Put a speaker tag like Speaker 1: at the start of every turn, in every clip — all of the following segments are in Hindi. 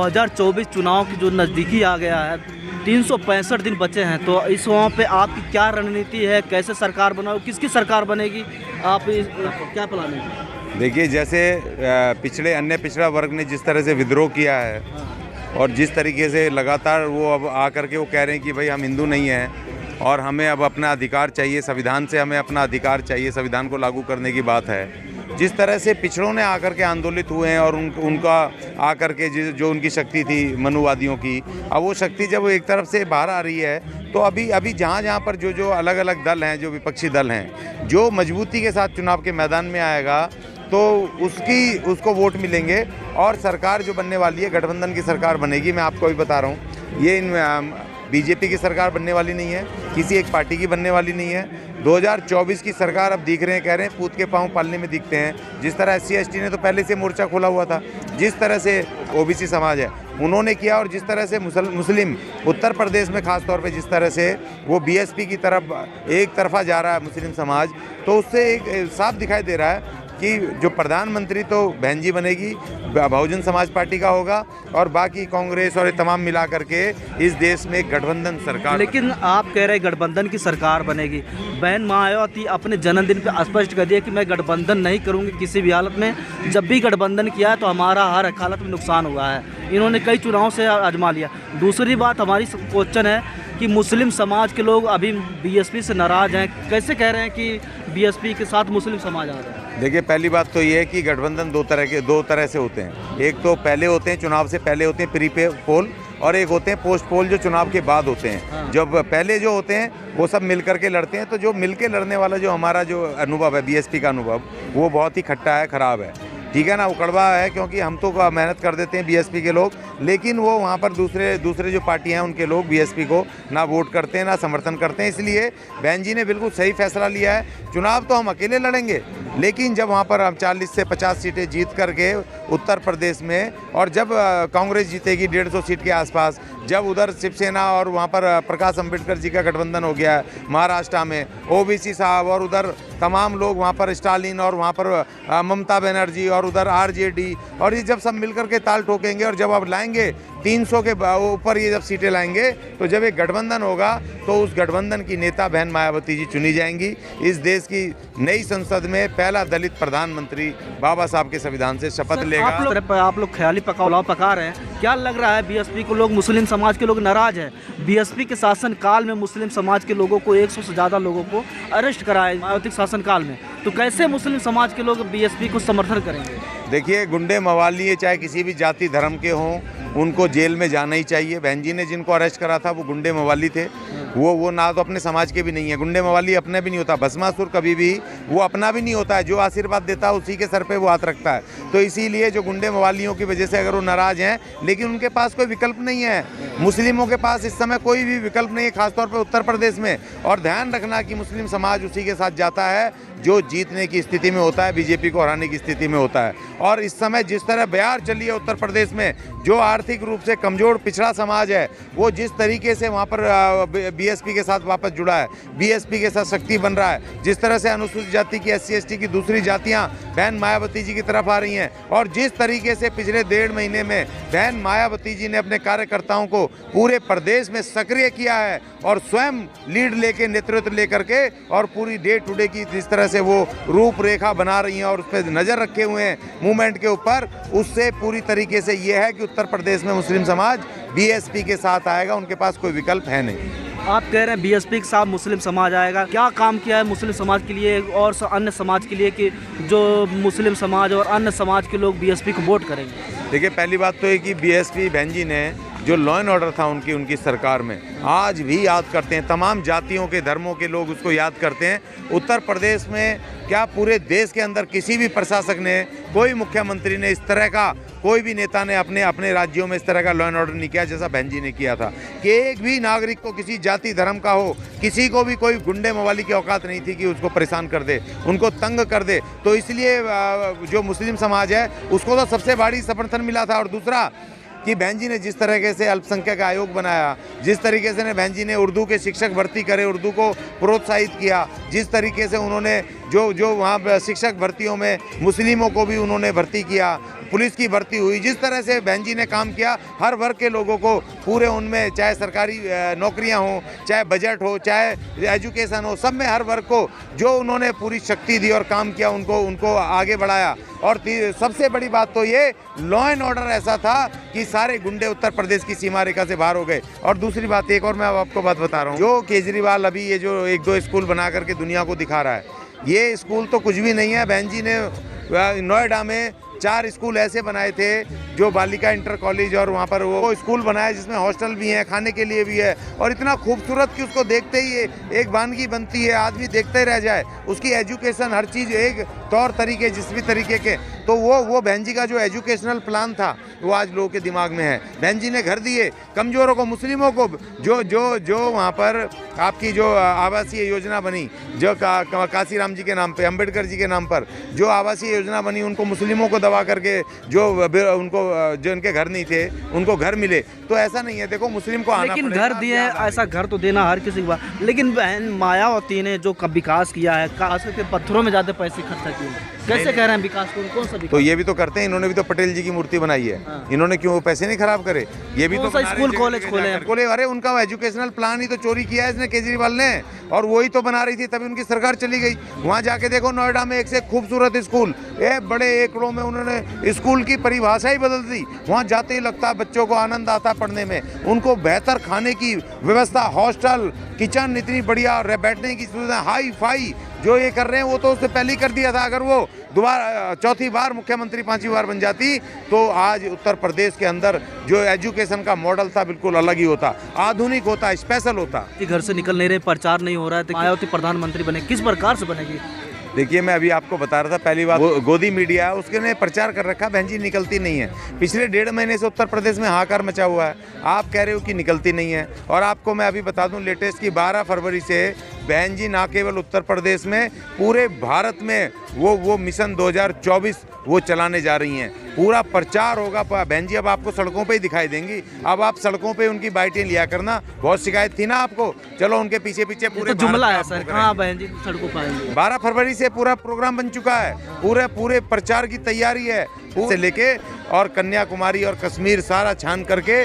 Speaker 1: 2024 चुनाव की जो नज़दीकी आ गया है, 365 दिन बचे हैं, तो इस वहाँ पे आपकी क्या रणनीति है? कैसे सरकार बनाओ, किसकी सरकार बनेगी? आप क्या प्लान है?
Speaker 2: देखिए, जैसे अन्य पिछड़ा वर्ग ने जिस तरह से विद्रोह किया है और जिस तरीके से लगातार वो अब आकर के वो कह रहे हैं कि भाई हम हिंदू नहीं हैं और हमें अब अपना अधिकार चाहिए, संविधान से हमें अपना अधिकार चाहिए, संविधान को लागू करने की बात है। जिस तरह से पिछड़ों ने आकर के आंदोलित हुए हैं और उनका आकर के जो उनकी शक्ति थी मनुवादियों की, अब वो शक्ति जब एक तरफ से बाहर आ रही है, तो अभी जहाँ पर जो अलग अलग दल हैं, जो विपक्षी दल हैं, जो मजबूती के साथ चुनाव के मैदान में आएगा तो उसको वोट मिलेंगे और सरकार जो बनने वाली है, गठबंधन की सरकार बनेगी। मैं आपको अभी बता रहा हूँ, ये बीजेपी की सरकार बनने वाली नहीं है, किसी एक पार्टी की बनने वाली नहीं है। 2024 की सरकार अब दिख रहे हैं, कह रहे हैं पूत के पाँव पालने में दिखते हैं। जिस तरह SC/ST ने तो पहले से मोर्चा खोला हुआ था, जिस तरह से OBC समाज है उन्होंने किया, और जिस तरह से मुस्लिम उत्तर प्रदेश में खास तौर पे जिस तरह से वो BSP की तरफ एक तरफा जा रहा है मुस्लिम समाज, तो उससे एक साफ दिखाई दे रहा है कि जो प्रधानमंत्री तो बहन जी बनेगी, बहुजन समाज पार्टी का होगा, और बाकी कांग्रेस और ये तमाम मिला करके इस देश में एक गठबंधन सरकार।
Speaker 1: लेकिन आप कह रहे हैं गठबंधन की सरकार बनेगी। बहन मायावती अपने जन्मदिन पे स्पष्ट कर दिया कि मैं गठबंधन नहीं करूंगी किसी भी हालत में। जब भी गठबंधन किया है तो हमारा हर हालत में नुकसान हुआ है। इन्होंने कई चुनाव से आजमा लिया। दूसरी बात, हमारी क्वेश्चन है कि मुस्लिम समाज के लोग अभी BSP से नाराज़ हैं। कैसे कह रहे हैं कि BSP के साथ मुस्लिम समाज आ रहा है?
Speaker 2: देखिए, पहली बात तो ये है कि गठबंधन दो तरह से होते हैं। एक तो पहले होते हैं, चुनाव से पहले होते हैं, प्री पोल, और एक होते हैं पोस्ट पोल, जो चुनाव के बाद होते हैं। जब पहले जो होते हैं वो सब मिल करके लड़ते हैं, तो जो मिल के लड़ने वाला जो हमारा जो अनुभव है, BSP का अनुभव, वो बहुत ही खट्टा है, ख़राब है, ठीक है ना, वो कड़वा है। क्योंकि हम तो मेहनत कर देते हैं BSP के लोग, लेकिन वो वहाँ पर दूसरे जो पार्टी हैं उनके लोग BSP को ना वोट करते हैं ना समर्थन करते हैं। इसलिए बहन जी ने बिल्कुल सही फैसला लिया है। चुनाव तो हम अकेले लड़ेंगे, लेकिन जब वहाँ पर हम 40 से 50 सीटें जीत करके उत्तर प्रदेश में, और जब कांग्रेस जीतेगी 150 सीट के आसपास, जब उधर शिवसेना और वहाँ पर प्रकाश अंबेडकर जी का गठबंधन हो गया है महाराष्ट्र में, OBC साहब, और उधर तमाम लोग वहाँ पर स्टालिन, और वहाँ पर ममता बनर्जी, और उधर RJD, और ये जब सब मिलकर के ताल ठोकेंगे और जब अब लाएंगे 300 के ऊपर ये जब सीटें लाएंगे, तो जब एक गठबंधन होगा तो उस गठबंधन की नेता बहन मायावती जी चुनी जाएंगी। इस देश की नई संसद में पहला दलित प्रधानमंत्री बाबा साहब के संविधान से शपथ लेगा।
Speaker 1: आप लोग ख्याली पुलाव पका रहे हैं। क्या लग रहा है BSP को लोग, मुस्लिम समाज के लोग नाराज हैं? BSP के शासन काल में मुस्लिम समाज के लोगों को 100 से ज़्यादा लोगों को अरेस्ट कराया मायावती शासन काल में, तो कैसे मुस्लिम समाज के लोग BSP को समर्थन करेंगे?
Speaker 2: देखिए, गुंडे मवाली चाहे किसी भी जाति धर्म के हों, उनको जेल में जाना ही चाहिए। बहन जी ने जिनको अरेस्ट करा था वो गुंडे मवाली थे, वो ना तो अपने समाज के भी नहीं है। गुंडे मवाली अपने भी नहीं होता, भस्मासुर कभी भी वो अपना भी नहीं होता है। जो आशीर्वाद देता है उसी के सर पे वो हाथ रखता है। तो इसीलिए जो गुंडे मवालियों की वजह से अगर वो नाराज़ हैं, लेकिन उनके पास कोई विकल्प नहीं है। मुस्लिमों के पास इस समय कोई भी विकल्प नहीं है, खासतौर पर उत्तर प्रदेश में। और ध्यान रखना कि मुस्लिम समाज उसी के साथ जाता है जो जीतने की स्थिति में होता है, BJP को हराने की स्थिति में होता है। और इस समय जिस तरह बयार चली है उत्तर प्रदेश में, जो आर्थिक रूप से कमज़ोर पिछड़ा समाज है, वो जिस तरीके से वहाँ पर BSP के साथ वापस जुड़ा है, BSP के साथ शक्ति बन रहा है, जिस तरह से अनुसूचित जाति की SC/ST की दूसरी जातियाँ बहन मायावती जी की तरफ आ रही हैं, और जिस तरीके से पिछले 1.5 महीने में बहन मायावती जी ने अपने कार्यकर्ताओं को पूरे प्रदेश में सक्रिय किया है, और स्वयं लीड लेके, नेतृत्व लेकर के, और पूरी डे टू डे की जिस तरह से वो रूपरेखा बना रही हैं और उस पर नज़र रखे हुए हैं मूवमेंट के ऊपर, उससे पूरी तरीके से ये है कि उत्तर प्रदेश में मुस्लिम समाज BSP के साथ आएगा। उनके पास कोई विकल्प है नहीं।
Speaker 1: आप कह रहे हैं BSP के साथ मुस्लिम समाज आएगा। क्या काम किया है मुस्लिम समाज के लिए और अन्य समाज के लिए कि जो मुस्लिम समाज और अन्य समाज के लोग BSP को वोट करेंगे?
Speaker 2: देखिए, पहली बात तो है कि BSP बहन जी ने जो लॉ एंड ऑर्डर था उनकी सरकार में, आज भी याद करते हैं। तमाम जातियों के, धर्मों के लोग उसको याद करते हैं। उत्तर प्रदेश में क्या पूरे देश के अंदर किसी भी प्रशासक ने, कोई मुख्यमंत्री ने इस तरह का, कोई भी नेता ने अपने राज्यों में इस तरह का लॉ एंड ऑर्डर नहीं किया जैसा बहन जी ने किया था। कि एक भी नागरिक को, किसी जाति धर्म का हो, किसी को भी कोई गुंडे मवाली की औकात नहीं थी कि उसको परेशान कर दे, उनको तंग कर दे। तो इसलिए जो मुस्लिम समाज है उसको तो सबसे बड़ी समर्थन मिला था। और दूसरा कि बहन जी ने जिस तरीके से अल्पसंख्यक आयोग बनाया, जिस तरीके से बहन जी ने उर्दू के शिक्षक भर्ती करे, उर्दू को प्रोत्साहित किया, जिस तरीके से उन्होंने जो वहाँ पे शिक्षक भर्तियों में मुस्लिमों को भी उन्होंने भर्ती किया, पुलिस की भर्ती हुई। जिस तरह से बहन जी ने काम किया, हर वर्ग के लोगों को पूरे उनमें, चाहे सरकारी नौकरियां हो, चाहे बजट हो, चाहे एजुकेशन हो, सब में हर वर्ग को जो उन्होंने पूरी शक्ति दी और काम किया, उनको आगे बढ़ाया। और सबसे बड़ी बात तो ये, लॉ एंड ऑर्डर ऐसा था कि सारे गुंडे उत्तर प्रदेश की सीमा रेखा से बाहर हो गए। और दूसरी बात, एक और मैं आपको बात बता रहा हूँ, जो केजरीवाल अभी ये जो 1-2 स्कूल बना करके दुनिया को दिखा रहा है, ये स्कूल तो कुछ भी नहीं है। बहन जी ने नोएडा में 4 स्कूल ऐसे बनाए थे, जो बालिका इंटर कॉलेज, और वहाँ पर वो स्कूल बनाया जिसमें हॉस्टल भी है, खाने के लिए भी है, और इतना खूबसूरत कि उसको देखते ही एक वानगी बनती है, आदमी देखते रह जाए। उसकी एजुकेशन, हर चीज़, एक तौर तरीके, जिस भी तरीके के, तो वो बहन जी का जो एजुकेशनल प्लान था वो आज लोगों के दिमाग में है। बहन जी ने घर दिए कमज़ोरों को, मुस्लिमों को, जो वहाँ पर आपकी जो आवासीय योजना बनी, जो काशीराम जी के नाम पे, अम्बेडकर जी के नाम पर जो आवासीय योजना बनी, उनको मुस्लिमों को दबा करके जो इनके घर नहीं थे उनको घर मिले। तो ऐसा नहीं है, देखो मुस्लिम को आना,
Speaker 1: लेकिन घर दिए, ऐसा घर तो देना हर किसी को, लेकिन बहन मायावती ने जो विकास किया है, खास करके पत्थरों में ज़्यादा पैसे खर्चा किए, कैसे कह रहे हैं विकास को? कौन सा विकास?
Speaker 2: तो ये भी तो करते हैं, इन्होंने भी तो पटेल जी की मूर्ति बनाई है।
Speaker 1: हाँ।
Speaker 2: इन्होंने क्यों पैसे नहीं खराब करे? ये भी तो
Speaker 1: स्कूल कॉलेज खोले।
Speaker 2: अरे उनका एजुकेशनल प्लान ही तो चोरी किया है इसने, केजरीवाल ने, और वही तो बना रही थी, तभी उनकी सरकार चली गई। वहाँ जाके देखो, नोएडा में एक से खूबसूरत स्कूल, बड़े एकड़ों में उन्होंने स्कूल की परिभाषा ही बदल दी। वहाँ जाते ही लगता है बच्चों को आनंद आता पढ़ने में, उनको बेहतर खाने की व्यवस्था, हॉस्टल, किचन इतनी बढ़िया, बैठने की सुविधा, हाई फाई जो ये कर रहे हैं, वो तो उससे पहले ही कर दिया था। अगर वो दोबारा चौथी बार मुख्यमंत्री 5वीं बार बन जाती, तो आज उत्तर प्रदेश के अंदर जो एजुकेशन का मॉडल था बिल्कुल अलग ही होता, आधुनिक होता, स्पेशल होता।
Speaker 1: घर से निकल नहीं रहे, प्रचार नहीं हो रहा है, तो मायावती प्रधानमंत्री बने, किस प्रकार से बनेगी?
Speaker 2: देखिए, मैं अभी आपको बता रहा था, पहली बात गोदी मीडिया है, उसके ने प्रचार कर रखा, बहन जी निकलती नहीं है। पिछले 1.5 महीने से उत्तर प्रदेश में हाहाकार मचा हुआ है, आप कह रहे हो कि निकलती नहीं है। और आपको मैं अभी बता दूं, लेटेस्ट की 12 फरवरी से बहन जी ना केवल उत्तर प्रदेश में, पूरे भारत में वो मिशन 2024 वो चलाने जा रही हैं। पूरा प्रचार होगा बहन जी। अब आपको सड़कों पे ही दिखाई देंगी, अब आप सड़कों पे उनकी बाइटें लिया करना। बहुत शिकायत थी ना आपको, चलो उनके पीछे पीछे पूरे
Speaker 1: तो जुमला है सर, कहाँ बहन जी सड़कों पर आएंगे?
Speaker 2: 12 फरवरी से पूरा प्रोग्राम बन चुका है, पूरे प्रचार की तैयारी है, से लेके और कन्याकुमारी और कश्मीर सारा छान करके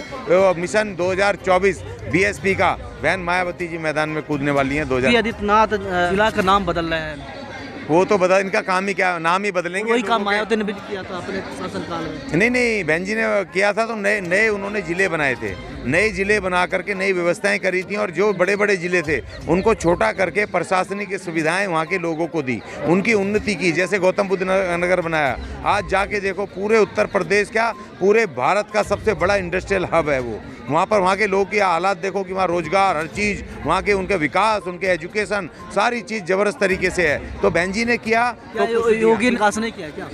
Speaker 2: मिशन 2024 बीएसपी का बहन मायावती जी मैदान में कूदने वाली हैं।
Speaker 1: आदित्यनाथ जिला का नाम बदल रहे हैं,
Speaker 2: वो तो बता, इनका काम ही क्या, नाम ही बदलेंगे।
Speaker 1: वही काम मायावती ने भी किया था अपने शासनकाल में।
Speaker 2: नहीं, बहन जी ने किया था तो नए उन्होंने जिले बनाए थे, नए जिले बना करके नई व्यवस्थाएं करी थी, और जो बड़े बड़े जिले थे उनको छोटा करके प्रशासनिक सुविधाएं वहाँ के लोगों को दी, उनकी उन्नति की। जैसे गौतम बुद्ध नगर बनाया, आज जाके देखो पूरे उत्तर प्रदेश, क्या पूरे भारत का सबसे बड़ा इंडस्ट्रियल हब है वो। वहाँ पर वहाँ के लोगों की हालात देखो कि वहाँ रोजगार, हर चीज़, वहाँ के उनके विकास, उनके एजुकेशन, सारी चीज़ जबरदस्त तरीके से है। तो बहन जी ने किया, तो
Speaker 1: योगी विकास नहीं किया क्या?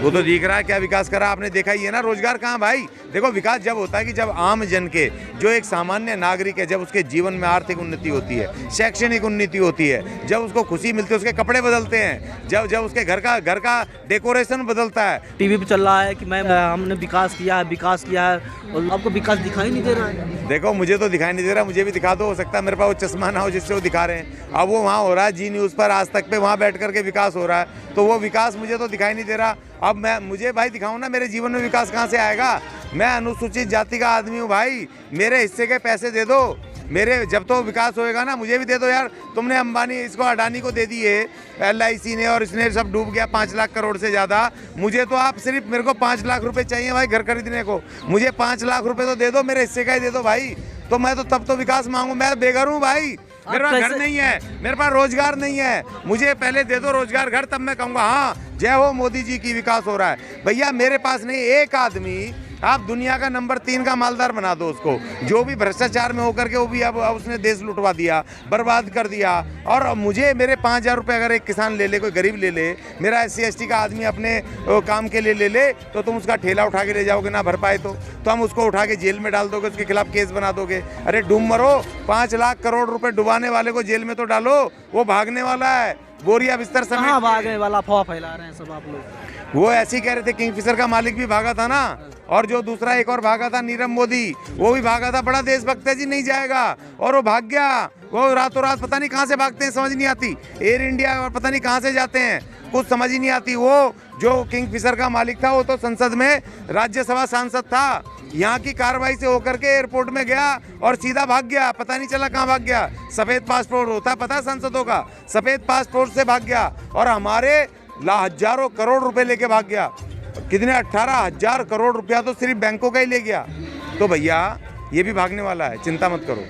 Speaker 2: वो तो दिख रहा है क्या विकास करा, आपने देखा ही है ना। रोजगार कहाँ भाई? देखो, विकास जब होता है कि जब आम जन के, जो एक सामान्य नागरिक है, जब उसके जीवन में आर्थिक उन्नति होती है, शैक्षणिक उन्नति होती है, जब उसको खुशी मिलती है, उसके कपड़े बदलते हैं, जब उसके घर का डेकोरेशन बदलता है।
Speaker 1: टीवी पे चल रहा है कि हमने विकास किया है, और आपको विकास दिखाई नहीं दे रहा है।
Speaker 2: देखो, मुझे तो दिखाई नहीं दे रहा, मुझे भी दिखा दो, हो सकता है मेरे पास वो चश्मा ना हो जिससे वो दिखा रहे हैं। अब वो वहाँ हो रहा है, जी न्यूज़ पर, आज तक पे, वहाँ बैठ करके विकास हो रहा है, तो वो विकास मुझे तो दिखाई नहीं दे रहा। अब मुझे भाई दिखाऊं ना, मेरे जीवन में विकास कहाँ से आएगा? मैं अनुसूचित जाति का आदमी हूँ भाई, मेरे हिस्से के पैसे दे दो, मेरे जब तो विकास होएगा ना, मुझे भी दे दो यार। तुमने अंबानी, इसको अडानी को दे दिए, LIC ने, और इसने सब डूब गया 5 लाख करोड़ से ज़्यादा। मुझे तो आप सिर्फ, मेरे को 5 लाख रुपए चाहिए भाई घर खरीदने को, मुझे 5 लाख रुपए तो दे दो, मेरे हिस्से का ही दे दो भाई। तो मैं तो तब तो विकास मांगू, मैं बेघर हूँ भाई, मेरे पास घर नहीं है, मेरे पास रोजगार नहीं है, मुझे पहले दे दो रोजगार, घर, तब मैं कहूँगा हाँ जय हो मोदी जी की, विकास हो रहा है। भैया मेरे पास नहीं, एक आदमी आप दुनिया का नंबर 3 का मालदार बना दो उसको, जो भी भ्रष्टाचार में होकर के वो भी अब उसने देश लुटवा दिया, बर्बाद कर दिया। और मुझे मेरे 5,000 रुपये अगर एक किसान ले ले, कोई गरीब ले ले, मेरा SC ST का आदमी अपने काम के लिए ले ले, तो तुम उसका ठेला उठा के ले जाओगे ना भर पाए तो हम उसको उठा के जेल में डाल दोगे, उसके खिलाफ केस बना दोगे। अरे डूब मरो, 5 लाख करोड़ रुपए डुबाने वाले को जेल में तो डालो, वो भागने वाला है, बोरिया बिस्तर समेत
Speaker 1: भागने वाला, अफवाह फैला रहे हैं सब आप लोग।
Speaker 2: वो ऐसे ही कह रहे थे, किंगफिशर का मालिक भी भागा था ना, और जो दूसरा एक और भागा था नीरव मोदी, वो भी भागा था, बड़ा देशभक्त है जी, नहीं जाएगा, और वो भाग गया। वो रातों रात पता नहीं कहाँ से भागते हैं, समझ नहीं आती। एयर इंडिया और पता नहीं कहाँ से जाते हैं, कुछ समझ ही नहीं आती। वो जो किंगफिशर का मालिक था वो तो संसद में राज्यसभा सांसद था, यहाँ की कार्रवाई से होकर के एयरपोर्ट में गया और सीधा भाग गया, पता नहीं चला कहाँ भाग गया। सफ़ेद पासपोर्ट होता है, पता है सांसदों का, सफ़ेद पासपोर्ट से भाग गया और हमारे हजारों करोड़ रुपए लेके भाग गया। कितने 18,000 करोड़ रुपया तो सिर्फ बैंकों का ही ले गया। तो भैया ये भी भागने वाला है, चिंता मत करो।